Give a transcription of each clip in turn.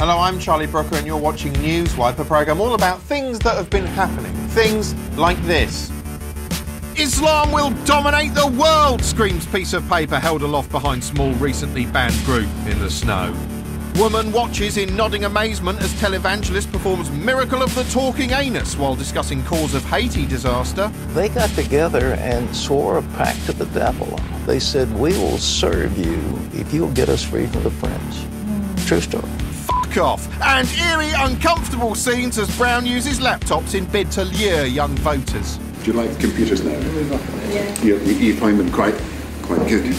Hello, I'm Charlie Brooker and you're watching Newswipe, a programme all about things that have been happening. Things like this. Islam will dominate the world, screams piece of paper held aloft behind small recently banned group in the snow. Woman watches in nodding amazement as televangelist performs miracle of the talking anus while discussing cause of Haiti disaster. They got together and swore a pact to the devil. They said, we will serve you if you'll get us free from the French. True story. Fuck off. And eerie, uncomfortable scenes as Brown uses laptops in bid to lure young voters. Do you like computers now? Yeah. You find them quite good.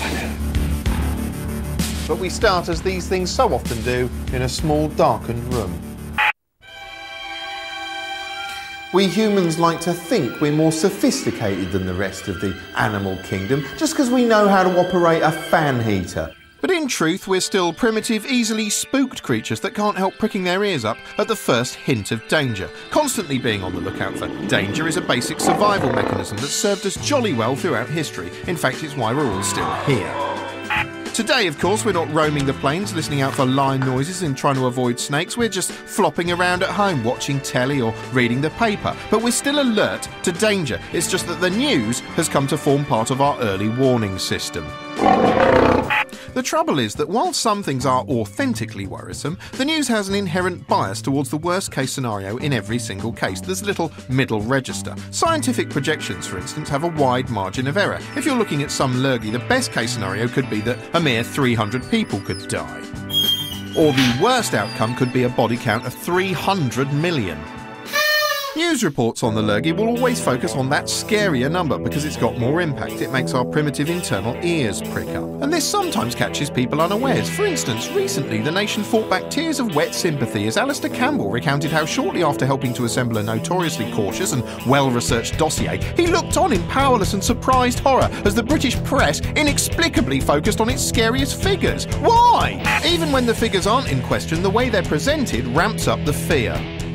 But we start, as these things so often do, in a small darkened room. We humans like to think we're more sophisticated than the rest of the animal kingdom just because we know how to operate a fan heater. But in truth, we're still primitive, easily spooked creatures that can't help pricking their ears up at the first hint of danger. Constantly being on the lookout for danger is a basic survival mechanism that's served us jolly well throughout history. In fact, it's why we're all still here. Today, of course, we're not roaming the plains, listening out for lion noises and trying to avoid snakes. We're just flopping around at home, watching telly or reading the paper. But we're still alert to danger. It's just that the news has come to form part of our early warning system. The trouble is that while some things are authentically worrisome, the news has an inherent bias towards the worst-case scenario in every single case. There's little middle register. Scientific projections, for instance, have a wide margin of error. If you're looking at some lurgy, the best-case scenario could be that a mere 300 people could die. Or the worst outcome could be a body count of 300 million. News reports on the lurgy will always focus on that scarier number because it's got more impact. It makes our primitive internal ears prick up. And this sometimes catches people unawares. For instance, recently the nation fought back tears of wet sympathy as Alistair Campbell recounted how shortly after helping to assemble a notoriously cautious and well-researched dossier, he looked on in powerless and surprised horror as the British press inexplicably focused on its scariest figures. Why? Even when the figures aren't in question, the way they're presented ramps up the fear.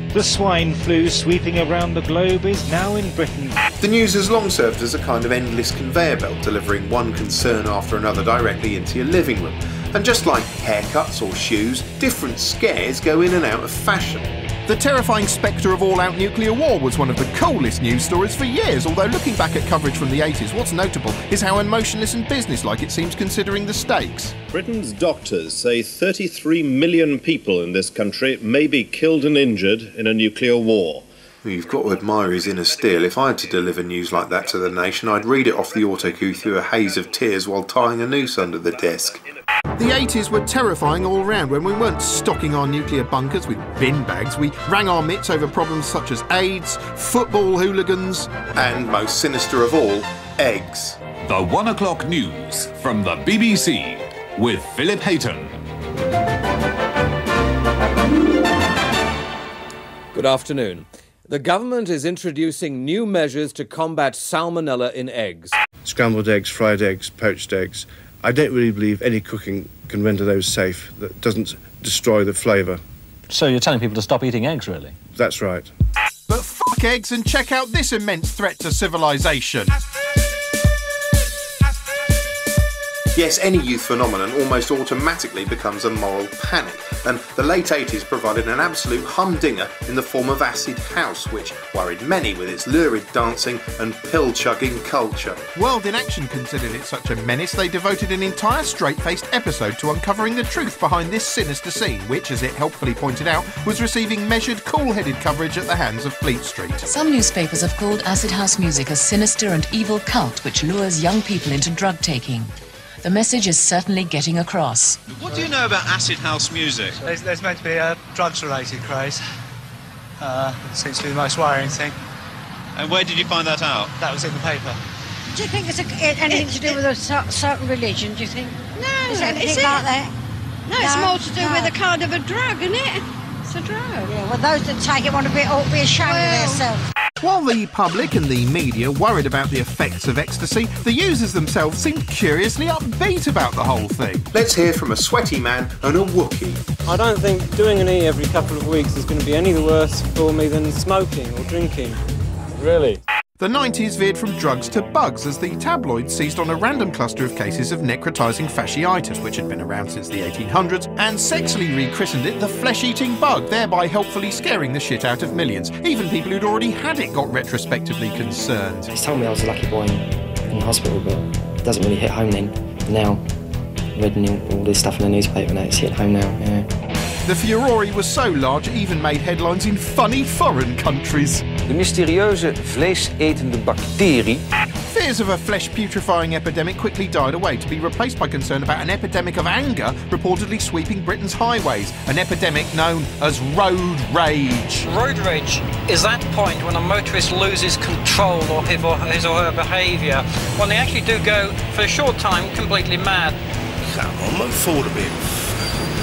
The swine flu sweeping around the globe is now in Britain. The news has long served as a kind of endless conveyor belt, delivering one concern after another directly into your living room. And just like haircuts or shoes, different scares go in and out of fashion. The terrifying spectre of all-out nuclear war was one of the coolest news stories for years, although looking back at coverage from the 80s, what's notable is how emotionless and businesslike it seems considering the stakes. Britain's doctors say 33 million people in this country may be killed and injured in a nuclear war. Well, you've got to admire his inner steel. If I had to deliver news like that to the nation, I'd read it off the autocue through a haze of tears while tying a noose under the desk. The 80s were terrifying all round. When we weren't stocking our nuclear bunkers with bin bags, we rang our mitts over problems such as AIDS, football hooligans, and most sinister of all, eggs. The 1 o'clock news from the BBC with Philip Hayton. Good afternoon. The government is introducing new measures to combat salmonella in eggs. Scrambled eggs, fried eggs, poached eggs. I don't really believe any cooking can render those safe that doesn't destroy the flavour. So you're telling people to stop eating eggs, really? That's right. But fuck eggs and check out this immense threat to civilization. Yes, any youth phenomenon almost automatically becomes a moral panic, and the late 80s provided an absolute humdinger in the form of acid house, which worried many with its lurid dancing and pill-chugging culture. World in Action considered it such a menace they devoted an entire straight-faced episode to uncovering the truth behind this sinister scene, which, as it helpfully pointed out, was receiving measured, cool-headed coverage at the hands of Fleet Street. Some newspapers have called acid house music a sinister and evil cult which lures young people into drug-taking. The message is certainly getting across. What do you know about acid house music? There's meant to be a drugs-related craze. Seems to be the most worrying thing. And where did you find that out? That was in the paper. Do you think it's anything to do with a certain religion, do you think? No, is it anything like that? No, it's more to do with a kind of a drug, isn't it? It's a drug. Yeah, well, those that take it ought to be ashamed of themselves. While the public and the media worried about the effects of ecstasy, the users themselves seemed curiously upbeat about the whole thing. Let's hear from a sweaty man and a Wookiee. I don't think doing an E every couple of weeks is going to be any worse for me than smoking or drinking. Really? The 90s veered from drugs to bugs as the tabloids seized on a random cluster of cases of necrotising fasciitis, which had been around since the 1800s, and sexily rechristened it the flesh-eating bug, thereby helpfully scaring the shit out of millions. Even people who'd already had it got retrospectively concerned. He's told me I was a lucky boy in the hospital, but it doesn't really hit home then. Now, reading all this stuff in the newspaper, now it's hit home now, yeah. The furore was so large it even made headlines in funny foreign countries. De mysterieuze vleesetende bacterie. Fears of a flesh-putrefying epidemic quickly died away to be replaced by concern about an epidemic of anger reportedly sweeping Britain's highways, an epidemic known as road rage. Road rage is that point when a motorist loses control of his or her behaviour, when they actually do go, for a short time, completely mad. Come on, move forward a bit.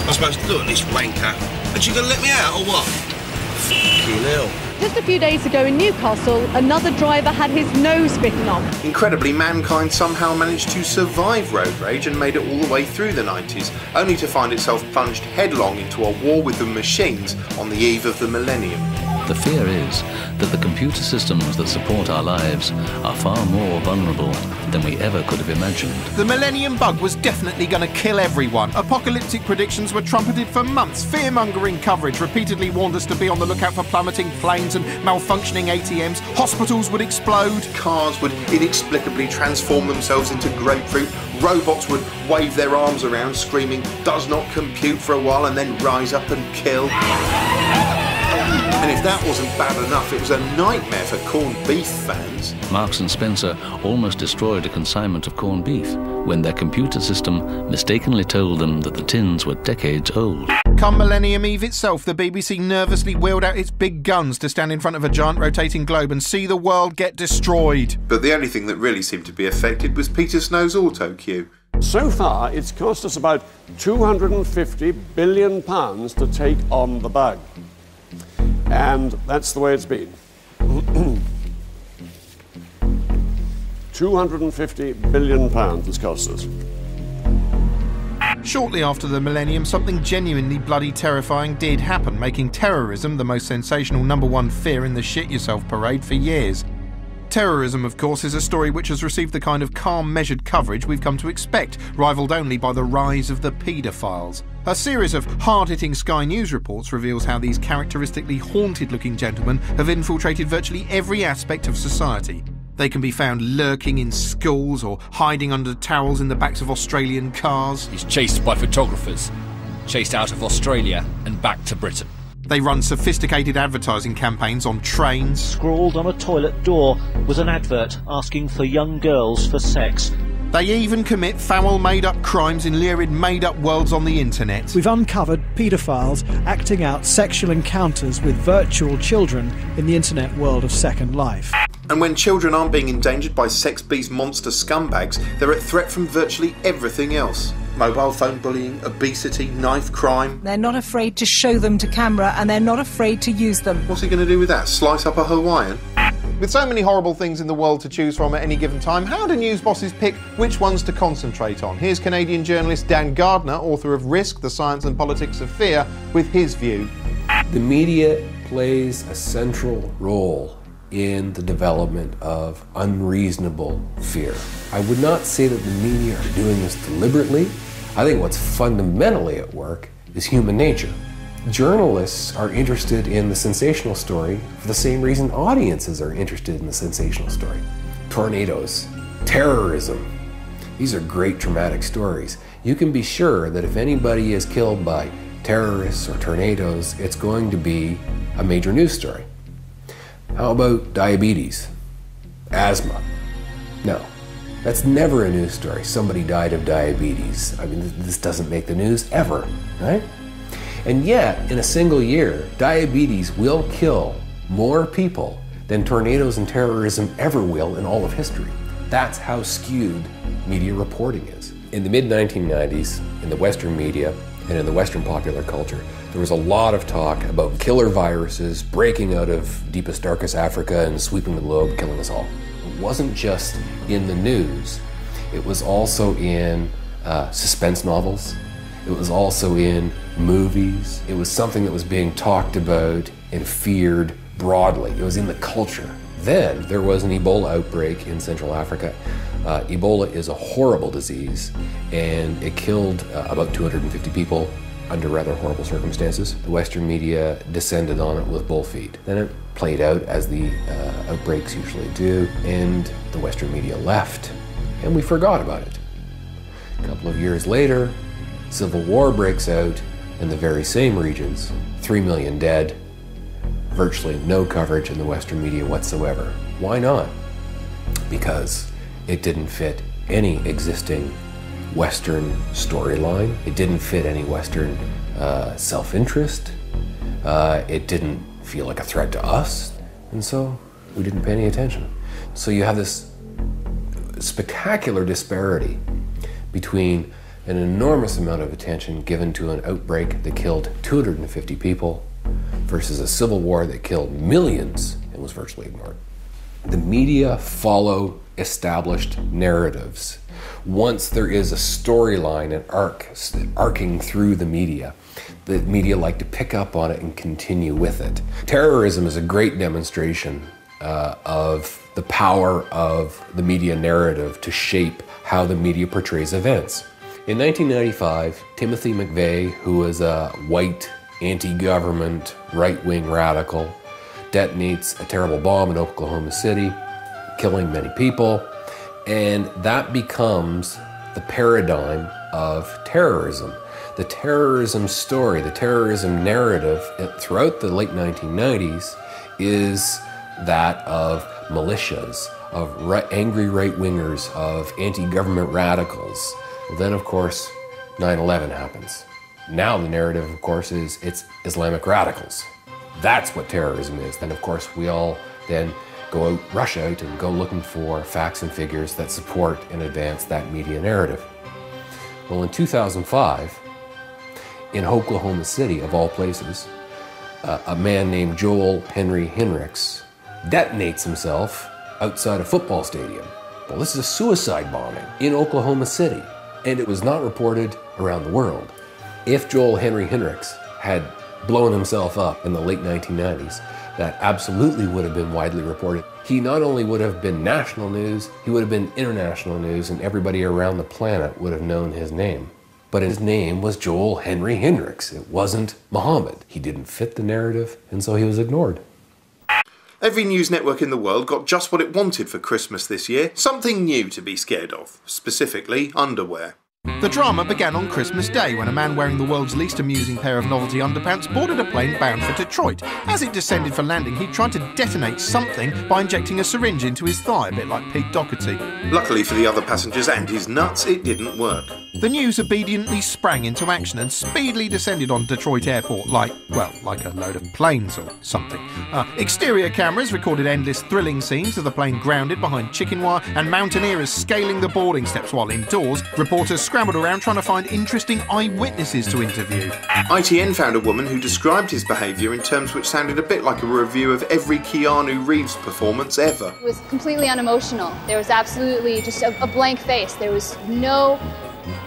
I'm supposed to look at this wanker. Are you going to let me out, or what? Fucking hell. Just a few days ago in Newcastle, another driver had his nose bitten off. Incredibly, mankind somehow managed to survive road rage and made it all the way through the 90s, only to find itself plunged headlong into a war with the machines on the eve of the millennium. The fear is that the computer systems that support our lives are far more vulnerable than we ever could have imagined. The Millennium Bug was definitely going to kill everyone. Apocalyptic predictions were trumpeted for months. Fear-mongering coverage repeatedly warned us to be on the lookout for plummeting planes and malfunctioning ATMs. Hospitals would explode. Cars would inexplicably transform themselves into grapefruit. Robots would wave their arms around, screaming, "Does not compute," for a while and then rise up and kill. And if that wasn't bad enough, it was a nightmare for corned beef fans. Marks and Spencer almost destroyed a consignment of corned beef when their computer system mistakenly told them that the tins were decades old. Come Millennium Eve itself, the BBC nervously wheeled out its big guns to stand in front of a giant rotating globe and see the world get destroyed. But the only thing that really seemed to be affected was Peter Snow's auto cue. So far, it's cost us about £250 billion to take on the bug. And that's the way it's been. £250 billion it's cost us. Shortly after the millennium, something genuinely bloody terrifying did happen, making terrorism the most sensational #1 fear in the shit-yourself parade for years. Terrorism, of course, is a story which has received the kind of calm, measured coverage we've come to expect, rivalled only by the rise of the paedophiles. A series of hard-hitting Sky News reports reveals how these characteristically haunted-looking gentlemen have infiltrated virtually every aspect of society. They can be found lurking in schools or hiding under towels in the backs of Australian cars. He's chased by photographers, chased out of Australia and back to Britain. They run sophisticated advertising campaigns on trains. Scrawled on a toilet door was an advert asking for young girls for sex. They even commit foul made-up crimes in lurid made-up worlds on the internet. We've uncovered paedophiles acting out sexual encounters with virtual children in the internet world of Second Life. And when children aren't being endangered by sex-beast monster scumbags, they're at threat from virtually everything else. Mobile phone bullying, obesity, knife crime. They're not afraid to show them to camera and they're not afraid to use them. What's he going to do with that? Slice up a Hawaiian? With so many horrible things in the world to choose from at any given time, how do news bosses pick which ones to concentrate on? Here's Canadian journalist Dan Gardner, author of Risk, The Science and Politics of Fear, with his view. The media plays a central role in the development of unreasonable fear. I would not say that the media are doing this deliberately. I think what's fundamentally at work is human nature. Journalists are interested in the sensational story for the same reason audiences are interested in the sensational story. Tornadoes, terrorism, these are great traumatic stories. You can be sure that if anybody is killed by terrorists or tornadoes, it's going to be a major news story. How about diabetes, asthma? No, that's never a news story. Somebody died of diabetes. I mean, this doesn't make the news ever, right? And yet, in a single year, diabetes will kill more people than tornadoes and terrorism ever will in all of history. That's how skewed media reporting is. In the mid-1990s, in the Western media and in the Western popular culture, there was a lot of talk about killer viruses breaking out of deepest, darkest Africa and sweeping the globe, killing us all. It wasn't just in the news. It was also in suspense novels. It was also in movies. It was something that was being talked about and feared broadly. It was in the culture. then there was an Ebola outbreak in Central Africa. Ebola is a horrible disease, and it killed about 250 people under rather horrible circumstances. The Western media descended on it with bullfeed. Then it played out as the outbreaks usually do, and the Western media left, and we forgot about it. A couple of years later, civil war breaks out in the very same regions, 3 million dead, virtually no coverage in the Western media whatsoever. Why not? Because it didn't fit any existing Western storyline. It didn't fit any Western self-interest. It didn't feel like a threat to us, and so we didn't pay any attention. So you have this spectacular disparity between an enormous amount of attention given to an outbreak that killed 250 people versus a civil war that killed millions and was virtually ignored. The media follow established narratives. Once there is a storyline, an arc, arcing through the media like to pick up on it and continue with it. Terrorism is a great demonstration of the power of the media narrative to shape how the media portrays events. In 1995, Timothy McVeigh, who was a white, anti-government, right-wing radical, detonates a terrible bomb in Oklahoma City, killing many people, and that becomes the paradigm of terrorism. The terrorism story, the terrorism narrative throughout the late 1990s is that of militias, of angry right-wingers, of anti-government radicals. Well, then, of course, 9/11 happens. Now the narrative, of course, is it's Islamic radicals. That's what terrorism is. Then, of course, we all then rush out and go looking for facts and figures that support and advance that media narrative. Well, in 2005, in Oklahoma City, of all places, a man named Joel Henry Hinrichs detonates himself outside a football stadium. Well, this is a suicide bombing in Oklahoma City, and it was not reported around the world. If Joel Henry Hinrichs had blown himself up in the late 1990s, that absolutely would have been widely reported. He not only would have been national news, he would have been international news, and everybody around the planet would have known his name. But his name was Joel Henry Hinrichs. It wasn't Muhammad. He didn't fit the narrative, and so he was ignored. Every news network in the world got just what it wanted for Christmas this year. Something new to be scared of, specifically underwear. The drama began on Christmas Day when a man wearing the world's least amusing pair of novelty underpants boarded a plane bound for Detroit. As it descended for landing, he tried to detonate something by injecting a syringe into his thigh, a bit like Pete Doherty. Luckily for the other passengers and his nuts, it didn't work. The news obediently sprang into action and speedily descended on Detroit Airport like a load of planes or something. Exterior cameras recorded endless thrilling scenes of the plane grounded behind chicken wire and mountaineers scaling the boarding steps, while indoors, reporters scrambled around trying to find interesting eyewitnesses to interview. ITN found a woman who described his behaviour in terms which sounded a bit like a review of every Keanu Reeves performance ever. It was completely unemotional. There was absolutely just a blank face. There was no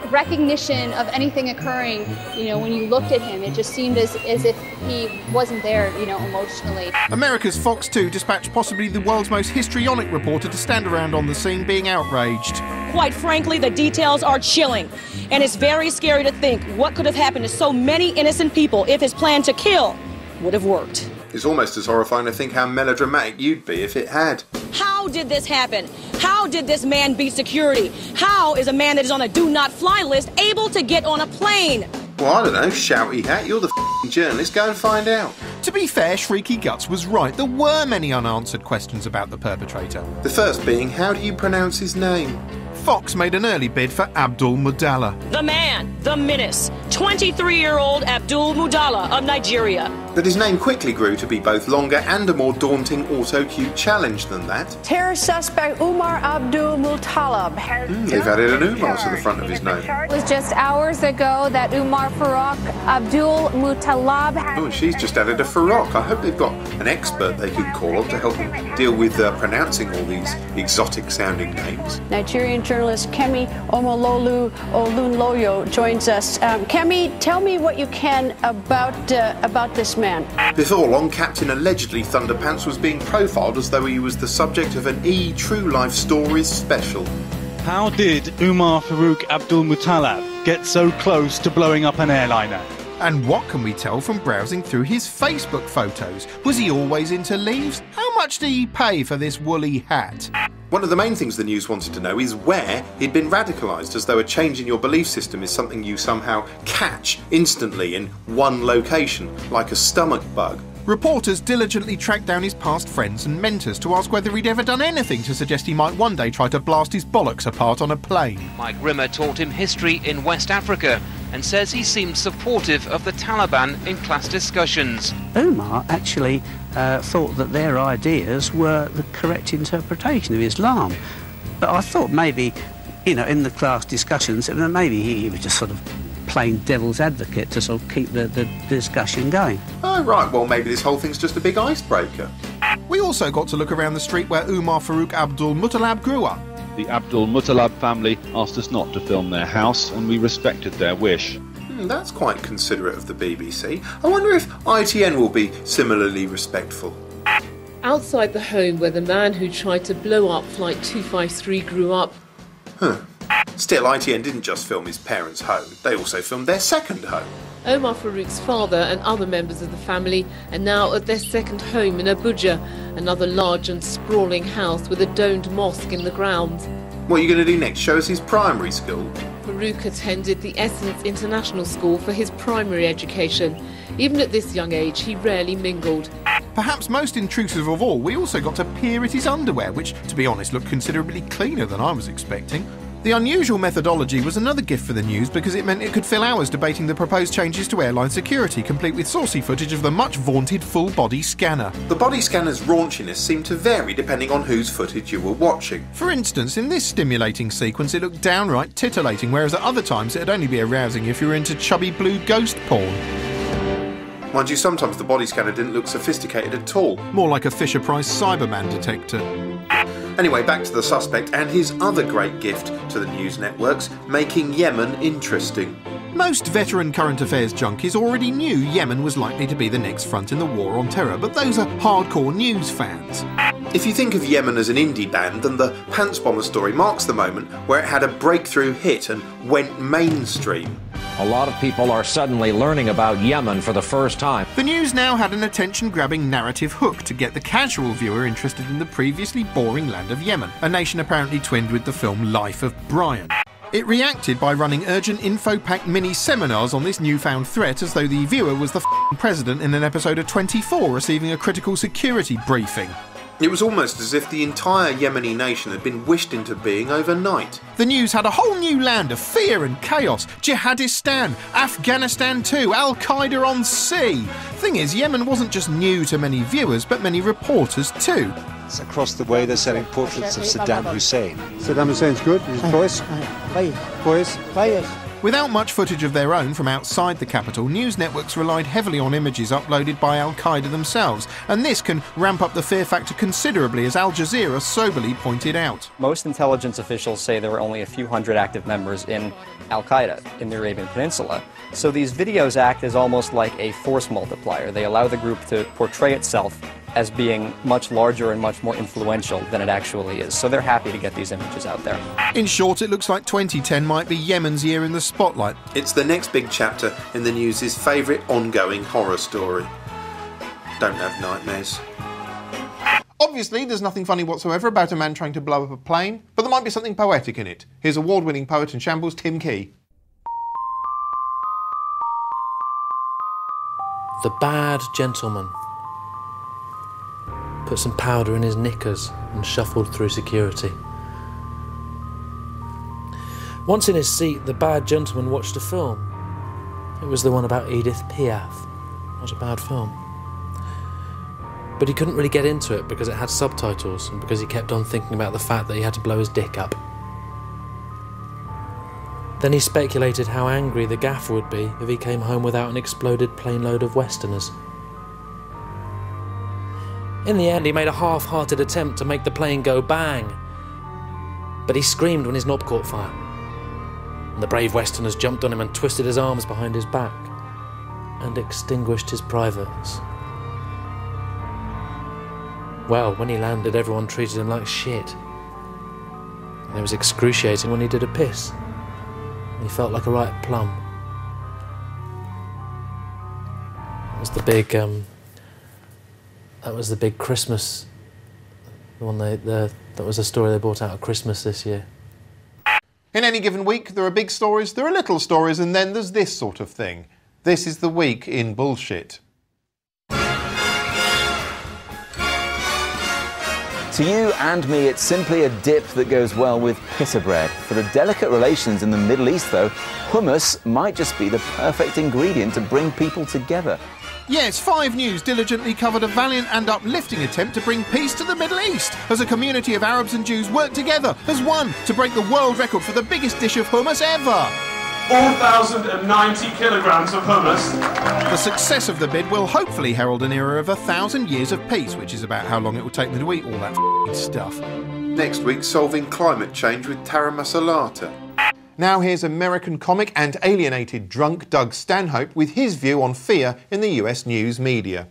recognition of anything occurring. When you looked at him, it just seemed as if he wasn't there, emotionally. America's Fox 2 dispatched possibly the world's most histrionic reporter to stand around on the scene being outraged. Quite frankly, the details are chilling, and it's very scary to think what could have happened to so many innocent people if his plan to kill would have worked. It's almost as horrifying to think how melodramatic you'd be if it had. How did this happen? How did this man beat security? How is a man that is on a do-not-fly list able to get on a plane? Well, I don't know, shouty hat, you're the journalist, go and find out. To be fair, Shrieky Guts was right. There were many unanswered questions about the perpetrator. The first being, how do you pronounce his name? Fox made an early bid for Abdul Mudalla. The man, the menace, 23-year-old Abdul Mudalla of Nigeria. But his name quickly grew to be both longer and a more daunting auto-cue challenge than that. Terror suspect Umar Abdul Muttalib has they've added an Umar to the front of his name. It was just hours ago that Umar Farooq Abdul Muttalib had... Oh, and she's just added a Farooq. I hope they've got an expert they could call on to help them deal with pronouncing all these exotic-sounding names. Nigerian journalist Kemi Omololu Olunloyo joins us. Kemi, tell me what you can about this man. Before long, Captain Allegedly Thunderpants was being profiled as though he was the subject of an E! True Life Stories special. How did Umar Farouk Abdul Muttalab get so close to blowing up an airliner? And what can we tell from browsing through his Facebook photos? Was he always into leaves? How much did he pay for this woolly hat? One of the main things the news wanted to know is where he'd been radicalised, as though a change in your belief system is something you somehow catch instantly in one location, like a stomach bug. Reporters diligently tracked down his past friends and mentors to ask whether he'd ever done anything to suggest he might one day try to blast his bollocks apart on a plane. Mike Rimmer taught him history in West Africa and says he seemed supportive of the Taliban in class discussions. Umar actually thought that their ideas were the correct interpretation of Islam. But I thought maybe, you know, in the class discussions, maybe he was just sort of playing devil's advocate to sort of keep the discussion going. Oh, right, well, maybe this whole thing's just a big icebreaker. We also got to look around the street where Umar Farouk Abdul Muttalab grew up. The Abdul Muttalab family asked us not to film their house, and we respected their wish. That's quite considerate of the BBC. I wonder if ITN will be similarly respectful. Outside the home where the man who tried to blow up Flight 253 grew up. Still, ITN didn't just film his parents' home, they also filmed their second home. Omar Farouk's father and other members of the family are now at their second home in Abuja, another large and sprawling house with a domed mosque in the grounds. What are you going to do next? Show us his primary school? Farouk attended the Essence International School for his primary education. Even at this young age, he rarely mingled. Perhaps most intrusive of all, we also got to peer at his underwear, which, to be honest, looked considerably cleaner than I was expecting. The unusual methodology was another gift for the news because it meant it could fill hours debating the proposed changes to airline security, complete with saucy footage of the much-vaunted full-body scanner. The body scanner's raunchiness seemed to vary depending on whose footage you were watching. For instance, in this stimulating sequence it looked downright titillating, whereas at other times it'd only be arousing if you were into chubby blue ghost porn. Mind you, sometimes the body scanner didn't look sophisticated at all. More like a Fisher-Price Cyberman detector. Anyway, back to the suspect and his other great gift to the news networks, making Yemen interesting. Most veteran current affairs junkies already knew Yemen was likely to be the next front in the war on terror, but those are hardcore news fans. If you think of Yemen as an indie band, then the Pants Bomber story marks the moment where it had a breakthrough hit and went mainstream. A lot of people are suddenly learning about Yemen for the first time. The news now had an attention-grabbing narrative hook to get the casual viewer interested in the previously boring land of Yemen, a nation apparently twinned with the film Life of Brian. It reacted by running urgent info-packed mini-seminars on this newfound threat as though the viewer was the president in an episode of 24 receiving a critical security briefing. It was almost as if the entire Yemeni nation had been wished into being overnight. The news had a whole new land of fear and chaos. Jihadistan, Afghanistan too, Al-Qaeda on sea. Thing is, Yemen wasn't just new to many viewers, but many reporters too. It's across the way they're selling portraits of Saddam Hussein. Saddam Hussein's good, he's poised. Without much footage of their own from outside the capital, news networks relied heavily on images uploaded by Al-Qaeda themselves, and this can ramp up the fear factor considerably, as Al Jazeera soberly pointed out. Most intelligence officials say there were only a few hundred active members in Al-Qaeda in the Arabian Peninsula. So these videos act as almost like a force multiplier. They allow the group to portray itself as being much larger and much more influential than it actually is. So they're happy to get these images out there. In short, it looks like 2010 might be Yemen's year in the spotlight. It's the next big chapter in the news' favourite ongoing horror story. Don't have nightmares. Obviously, there's nothing funny whatsoever about a man trying to blow up a plane, but there might be something poetic in it. Here's award-winning poet and shambles Tim Key. The bad gentleman put some powder in his knickers and shuffled through security. Once in his seat, the bad gentleman watched a film. It was the one about Edith Piaf. It was a bad film. But he couldn't really get into it because it had subtitles and because he kept on thinking about the fact that he had to blow his dick up. Then he speculated how angry the gaffer would be if he came home without an exploded plane load of Westerners. In the end, he made a half-hearted attempt to make the plane go bang, but he screamed when his knob caught fire, and the brave Westerners jumped on him and twisted his arms behind his back. and extinguished his privates. Well, when he landed, everyone treated him like shit. And it was excruciating when he did a piss. And he felt like a right plum. That was the big Christmas. The one that was a story they brought out at Christmas this year. In any given week, there are big stories, there are little stories, and then there's this sort of thing. This is the week in bullshit. To you and me, it's simply a dip that goes well with pita bread. For the delicate relations in the Middle East, though, hummus might just be the perfect ingredient to bring people together. Yes, 5 News diligently covered a valiant and uplifting attempt to bring peace to the Middle East as a community of Arabs and Jews work together as one to break the world record for the biggest dish of hummus ever. 4,090 kilograms of hummus. The success of the bid will hopefully herald an era of 1,000 years of peace, which is about how long it will take them to eat all that stuff. Next week, solving climate change with Tara Masalata. Now here's American comic and alienated drunk Doug Stanhope with his view on fear in the US news media.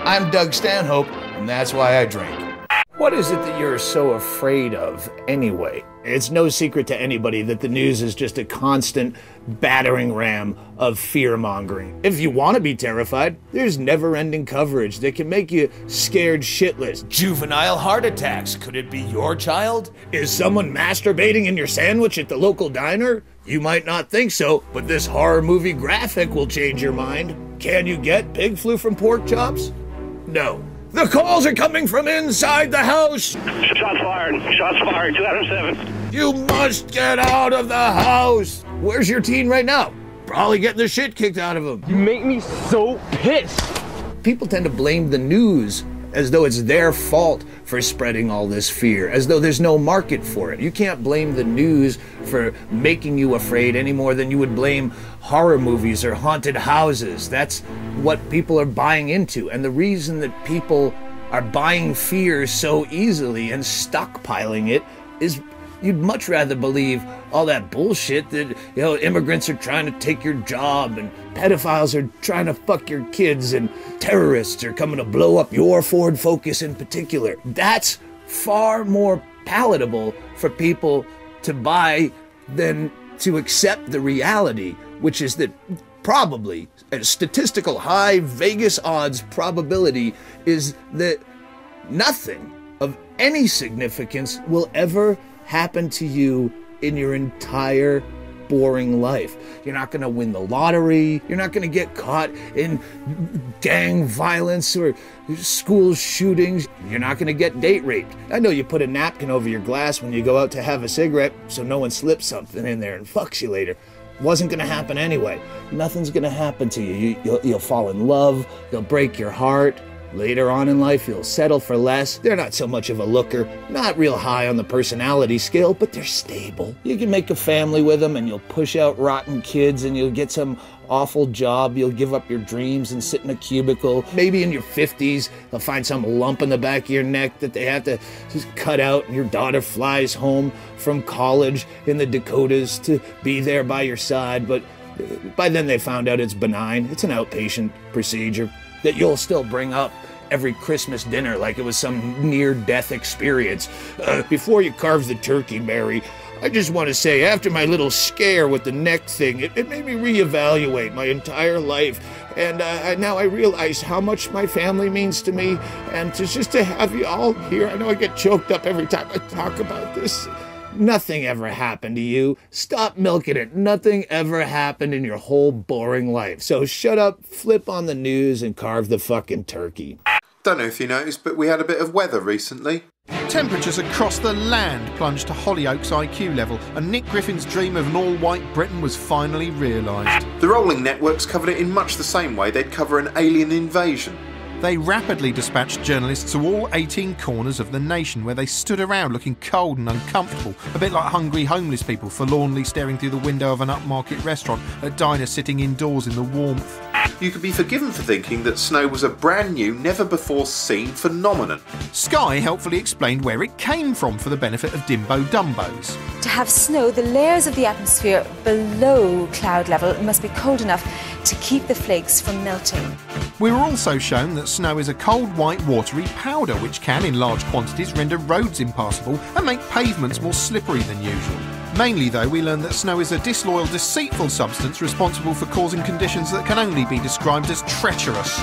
I'm Doug Stanhope, and that's why I drink. What is it that you're so afraid of anyway? It's no secret to anybody that the news is just a constant battering ram of fear-mongering. If you want to be terrified, there's never-ending coverage that can make you scared shitless. Juvenile heart attacks. Could it be your child? Is someone masturbating in your sandwich at the local diner? You might not think so, but this horror movie graphic will change your mind. Can you get pig flu from pork chops? No. The calls are coming from inside the house! Shots fired. Shots fired. 207. You must get out of the house! Where's your teen right now? Probably getting the shit kicked out of him. You make me so pissed. People tend to blame the news as though it's their fault for spreading all this fear, as though there's no market for it. You can't blame the news for making you afraid any more than you would blame horror movies or haunted houses. That's what people are buying into. And the reason that people are buying fear so easily and stockpiling it is you'd much rather believe all that bullshit that, immigrants are trying to take your job and pedophiles are trying to fuck your kids and terrorists are coming to blow up your Ford Focus in particular. That's far more palatable for people to buy than to accept the reality, which is that probably a statistical high Vegas odds probability is that nothing of any significance will ever happen to you in your entire boring life. You're not going to win the lottery. You're not going to get caught in gang violence or school shootings. You're not going to get date raped. I know you put a napkin over your glass when you go out to have a cigarette so no one slips something in there and fucks you later. Wasn't going to happen anyway. Nothing's going to happen to you. You'll fall in love. They'll break your heart. Later on in life, you'll settle for less. They're not so much of a looker, not real high on the personality scale, but they're stable. You can make a family with them, and you'll push out rotten kids, and you'll get some awful job. You'll give up your dreams and sit in a cubicle. Maybe in your 50s, they'll find some lump in the back of your neck that they have to just cut out, and your daughter flies home from college in the Dakotas to be there by your side, but by then they found out it's benign. It's an outpatient procedure that you'll still bring up every Christmas dinner like it was some near-death experience. Before you carve the turkey, Mary, I just want to say, after my little scare with the neck thing, it made me reevaluate my entire life. And now I realize how much my family means to me. And just to have you all here, I know I get choked up every time I talk about this. Nothing ever happened to you. Stop milking it. Nothing ever happened in your whole boring life. So shut up, flip on the news, and carve the fucking turkey. Don't know if you noticed, but we had a bit of weather recently. Temperatures across the land plunged to Hollyoaks IQ level, and Nick Griffin's dream of an all-white Britain was finally realised. The rolling networks covered it in much the same way they'd cover an alien invasion. They rapidly dispatched journalists to all 18 corners of the nation, where they stood around looking cold and uncomfortable, a bit like hungry homeless people forlornly staring through the window of an upmarket restaurant at diners sitting indoors in the warmth. You could be forgiven for thinking that snow was a brand new, never-before-seen phenomenon. Sky helpfully explained where it came from for the benefit of Dimbo-Dumbos. To have snow, the layers of the atmosphere below cloud level must be cold enough to keep the flakes from melting. We were also shown that snow is a cold, white, watery powder which can, in large quantities, render roads impassable and make pavements more slippery than usual. Mainly, though, we learned that snow is a disloyal, deceitful substance responsible for causing conditions that can only be described as treacherous.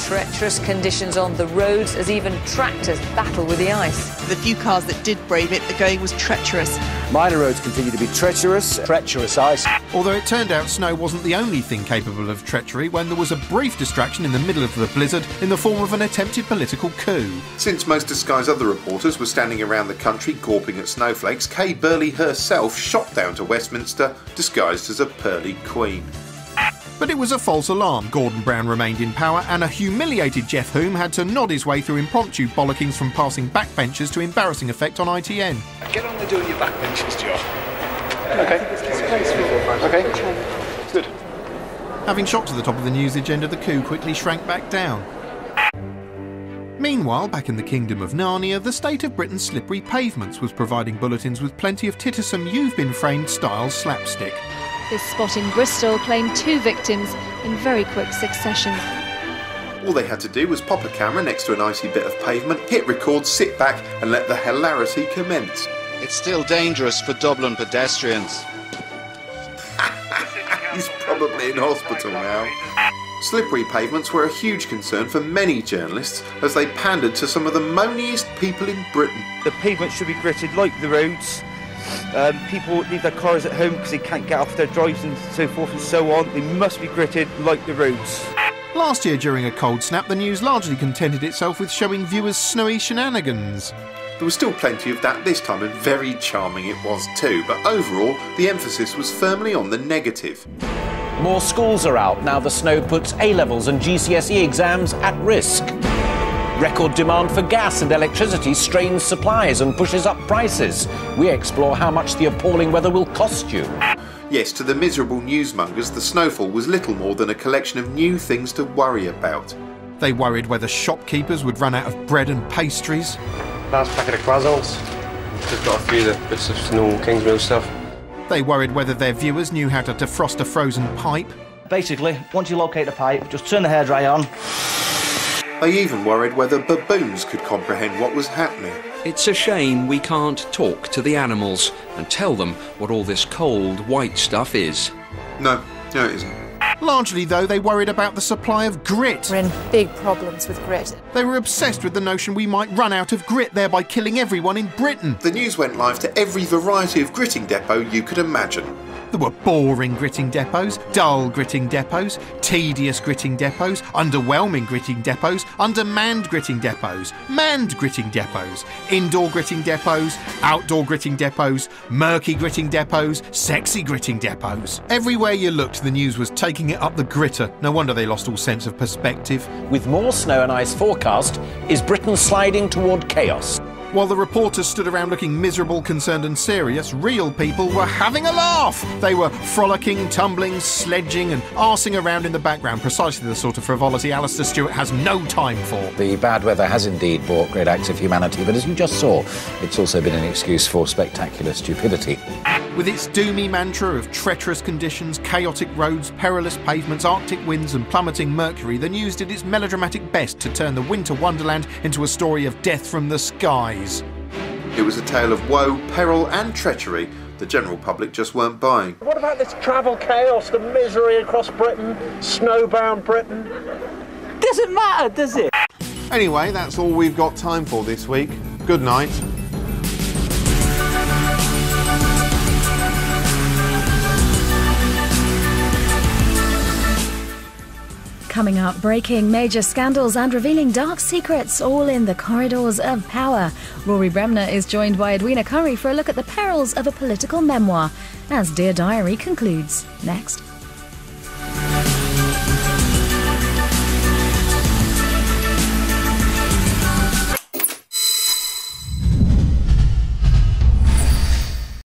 Treacherous conditions on the roads as even tractors battle with the ice. The few cars that did brave it, the going was treacherous. Minor roads continue to be treacherous. Treacherous ice. Although it turned out snow wasn't the only thing capable of treachery when there was a brief distraction in the middle of the blizzard in the form of an attempted political coup. Since most of Sky's other reporters were standing around the country gawping at snowflakes, Kay Burley herself shot down to Westminster disguised as a pearly queen. But it was a false alarm. Gordon Brown remained in power and a humiliated Jeff Hume had to nod his way through impromptu bollockings from passing backbenchers to embarrassing effect on ITN. Get on with doing your backbenchers, Joe. Okay. Good. Having shot to the top of the news agenda, the coup quickly shrank back down. Meanwhile, back in the Kingdom of Narnia, the state of Britain's slippery pavements was providing bulletins with plenty of tittersome you've-been-framed style slapstick. This spot in Bristol claimed 2 victims in very quick succession. All they had to do was pop a camera next to an icy bit of pavement, hit record, sit back and let the hilarity commence. It's still dangerous for Dublin pedestrians. He's probably in hospital now. Slippery pavements were a huge concern for many journalists as they pandered to some of the moaniest people in Britain. The pavement should be gritted like the roads. People leave their cars at home because they can't get off their drives and so forth and so on. They must be gritted like the roads. Last year during a cold snap, the news largely contented itself with showing viewers snowy shenanigans. There was still plenty of that this time, and very charming it was too, but overall the emphasis was firmly on the negative. More schools are out now the snow puts A-levels and GCSE exams at risk. Record demand for gas and electricity strains supplies and pushes up prices. We explore how much the appalling weather will cost you. Yes, to the miserable newsmongers, the snowfall was little more than a collection of new things to worry about. They worried whether shopkeepers would run out of bread and pastries. Last packet of croissants. Just got a few of the bits of normal Kingsmill stuff. They worried whether their viewers knew how to defrost a frozen pipe. Basically, once you locate a pipe, just turn the hairdryer on. They even worried whether baboons could comprehend what was happening. It's a shame we can't talk to the animals and tell them what all this cold, white stuff is. No, it isn't. Largely, though, they worried about the supply of grit. We're in big problems with grit. They were obsessed with the notion we might run out of grit, thereby killing everyone in Britain. The news went live to every variety of gritting depot you could imagine. There were boring gritting depots, dull gritting depots, tedious gritting depots, underwhelming gritting depots, undermanned gritting depots, manned gritting depots, indoor gritting depots, outdoor gritting depots, murky gritting depots, sexy gritting depots. Everywhere you looked, the news was taking it up the gritter. No wonder they lost all sense of perspective. With more snow and ice forecast, is Britain sliding toward chaos? While the reporters stood around looking miserable, concerned and serious, real people were having a laugh. They were frolicking, tumbling, sledging and arsing around in the background, precisely the sort of frivolity Alistair Stewart has no time for. The bad weather has indeed brought great acts of humanity, but as you just saw, it's also been an excuse for spectacular stupidity. With its doomy mantra of treacherous conditions, chaotic roads, perilous pavements, arctic winds and plummeting mercury, the news did its melodramatic best to turn the winter wonderland into a story of death from the skies. It was a tale of woe, peril and treachery the general public just weren't buying. What about this travel chaos, the misery across Britain, snowbound Britain? Doesn't matter, does it? Anyway, that's all we've got time for this week. Good night. Coming up, breaking major scandals and revealing dark secrets, all in the corridors of power. Rory Bremner is joined by Edwina Curry for a look at the perils of a political memoir, as Dear Diary concludes next.